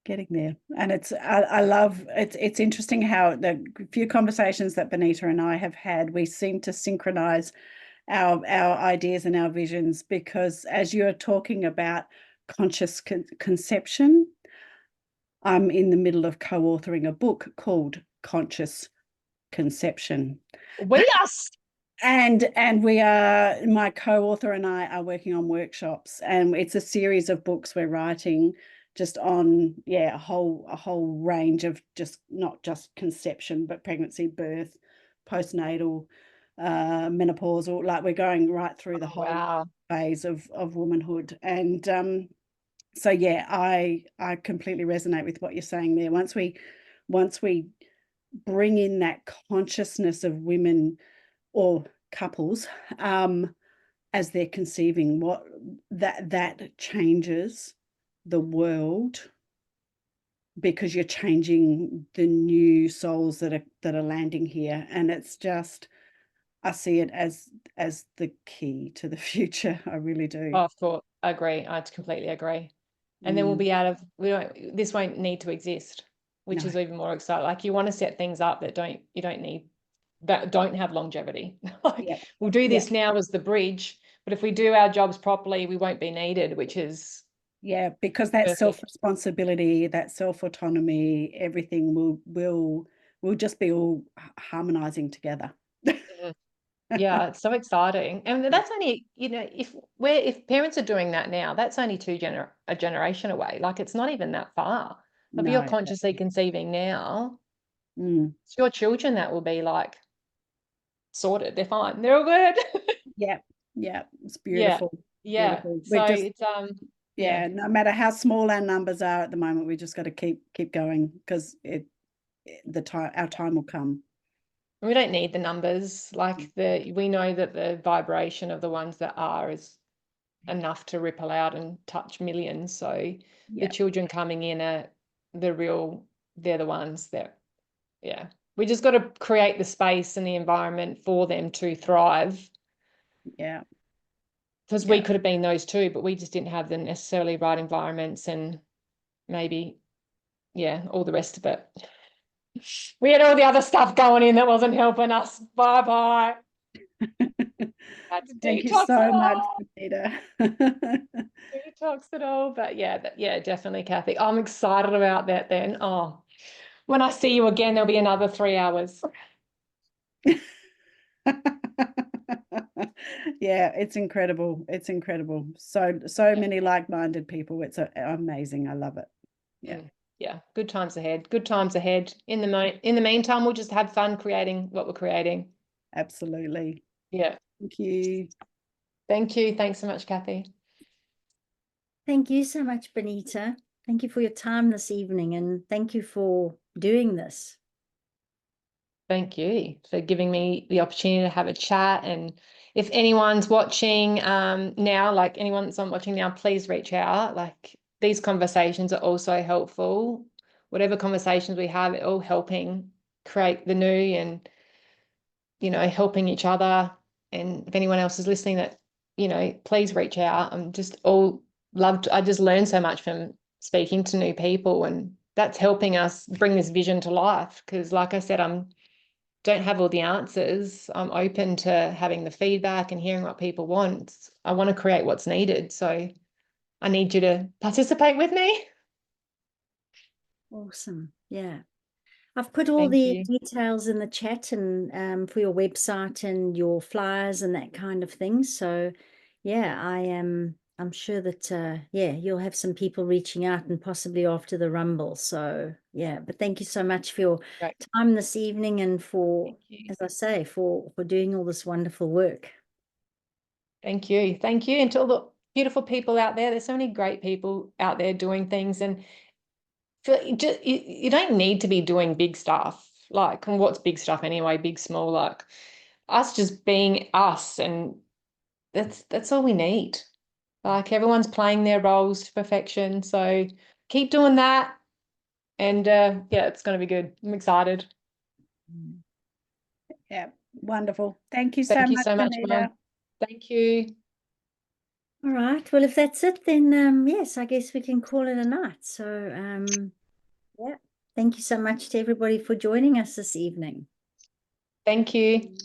Getting there. And I love it's interesting how the few conversations that Bonita and I have had, we seem to synchronize our ideas and our visions, because as you're talking about conscious conception, I'm in the middle of co-authoring a book called Conscious Conception. We are And we are, my co-author and I are working on workshops, and it's a series of books we're writing just on, yeah, a whole range of just not just conception, but pregnancy, birth, postnatal, menopausal, like we're going right through the whole Wow. phase of womanhood. And so yeah, I completely resonate with what you're saying there. Once we bring in that consciousness of women or couples as they're conceiving, what that changes the world, because you're changing the new souls that are landing here. And it's just, I see it as the key to the future. I really do. Oh, of course, I agree. I completely agree. And then we'll be out of, this won't need to exist, which is even more exciting. Like, you want to set things up that you don't need, that don't have longevity. Like, Yeah. we'll do this now as the bridge, but if we do our jobs properly, we won't be needed, which is Yeah, because that perfect. self-responsibility, that self-autonomy, everything will just be all harmonizing together. Mhm. Yeah, it's so exciting. And that's only, if parents are doing that now, that's only a generation away. Like, it's not even that far. If you're No, consciously conceiving now, mm, it's your children that will be like sorted. They're fine. They're all good. yeah, it's Yeah. beautiful. Yeah. Beautiful. So We're just, it's yeah, no matter how small our numbers are at the moment, we just got to keep going, because our time will come. we don't need the numbers. Like, we know that the vibration of the ones that are is enough to ripple out and touch millions. So the Yeah, children coming in are they're the ones that, yeah. We just got to create the space and the environment for them to thrive, yeah, because we could have been those too, but we just didn't have the necessarily right environments and maybe, yeah, all the rest of it. We had all the other stuff going in that wasn't helping us. Bye-bye. Had to Thank you detox so it much, all. Bonita. Detox it all. But yeah, definitely, Kathy. I'm excited about that then. Oh, when I see you again, there'll be another 3 hours. Yeah, it's incredible. It's incredible. So many like-minded people. It's amazing. I love it. Yeah. Yeah, good times ahead. Good times ahead. In the meantime, we'll just have fun creating what we're creating. Absolutely. Yeah. Thank you. Thank you. Thanks so much, Kathy. Thank you so much, Bonita. Thank you for your time this evening, and thank you for doing this. Thank you for giving me the opportunity to have a chat. And if anyone's watching now, like anyone that's not watching now, please reach out. Like, these conversations are also helpful. Whatever conversations we have, they're all helping create the new, and, helping each other. And if anyone else is listening that, please reach out. I'm just I just learn so much from speaking to new people, and that's helping us bring this vision to life. Because, like I said, don't have all the answers. I'm open to having the feedback and hearing what people want. I want to create what's needed. So I need you to participate with me. Awesome. Yeah. I've put all Thank the you. details in the chat, and for your website and your flyers and that kind of thing. So yeah, I'm sure that yeah, you'll have some people reaching out, and possibly after the Rumble. So yeah, but thank you so much for your Great. time this evening, and for, Thank you. as I say, for doing all this wonderful work. Thank you. Thank you. And to all the beautiful people out there, there's so many great people out there doing things. And you don't need to be doing big stuff. Like, and what's big stuff anyway? Big, small, like us just being us. And that's all we need. Like, everyone's playing their roles to perfection. So keep doing that. And yeah, it's going to be good. I'm excited. Yeah, wonderful. Thank you so Thank you much, so much, Bonita. Mum. Thank you. All right. Well, if that's it, then yes, I guess we can call it a night. So yeah, thank you so much to everybody for joining us this evening. Thank you.